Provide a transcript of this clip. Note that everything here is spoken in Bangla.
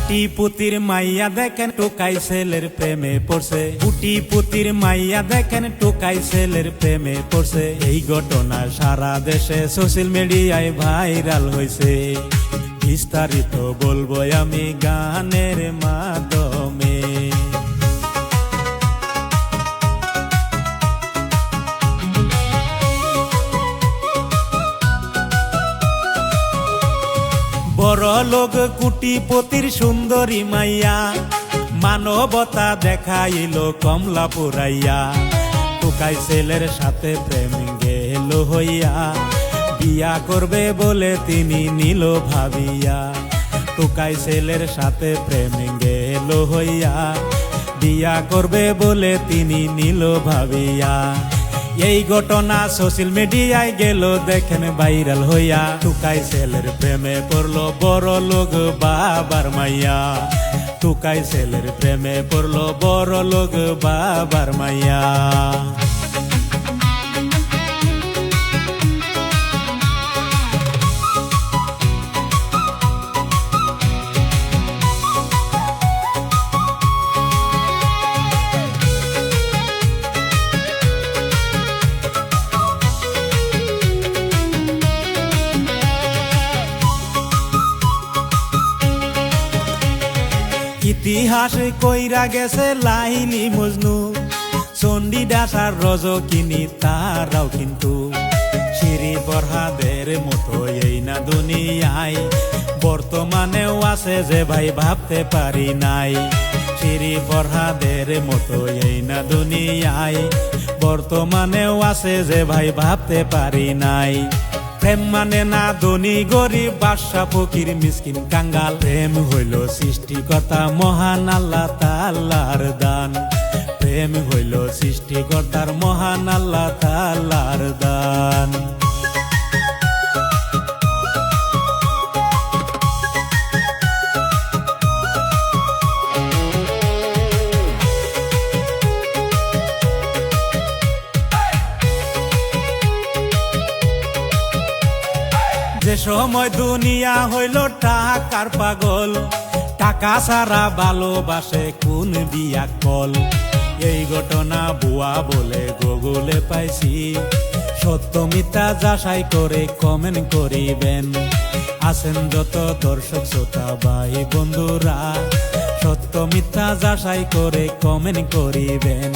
কুটিপুতির মাইয়া দেখেন টোকাই ছেলের প্রেমে পড়ছে। কুটিপুতির মাইয়া দেখেন টোকাই ছেলের প্রেমে পড়ছে। এই ঘটনা সারা দেশে সোশ্যাল মিডিয়ায় ভাইরাল হয়েছে। বিস্তারিত বলবো আমি গানের মাধ্যমে। বড় লোক কুটিপতির সুন্দরী মাইয়া, মানবতা দেখাইল কমলা পুরাইয়া। টোকাই ছেলের সাথে প্রেম গেল হইয়া, বিয়া করবে বলে তিনি নিল ভাবিয়া। টোকাই ছেলের সাথে প্রেম গেল হইয়া, বিয়া করবে বলে তিনি নিল ভাবিয়া। এই ঘটনা সোশ্যাল মিডিয়ায় গেল দেখেন ভাইরাল হইয়া। টোকাই ছেলের প্রেমে পড়লো বড় লোক বাবার মাইয়া। টোকাই ছেলের প্রেমে পড়লো বড় লোক বাবার মাইয়া। ইতিহাস কইরা গেছে লাইলি মজনু, চণ্ডীদাস আর রজকিনী তারাও কিন্তু শিরি ফরহাদের মতো এই না দুনিয়ায়। বর্তমানেও আছে যে ভাই ভাবতে পারি নাই। শিরি ফরহাদের মতো এই না দুনিয়ায়। বর্তমানেও আছে যে ভাই ভাবতে পারি নাই। প্রেম মানে না ধনী গরিব, বাদশা ফকির মিসকিন কাঙ্গাল। প্রেম হইল সৃষ্টিকর্তা মহান আল্লাহ তাআলার দান। প্রেম হইল সৃষ্টিকর্তার মহান আল্লাহ তাআলার দান। যে সময় দুনিয়া হইল টাকার পাগল, টাকা ছাড়া ভালোবাসে কোন বিয়া কল। এই ঘটনা ভুয়া বলে গুগলে পাইছি, সত্য মিথ্যা যাচাই করে কমেন্ট করিবেন। আছেন যত দর্শক শ্রোতা ভাই বন্ধুরা, সত্য মিথ্যা যাচাই করে কমেন্ট করিবেন।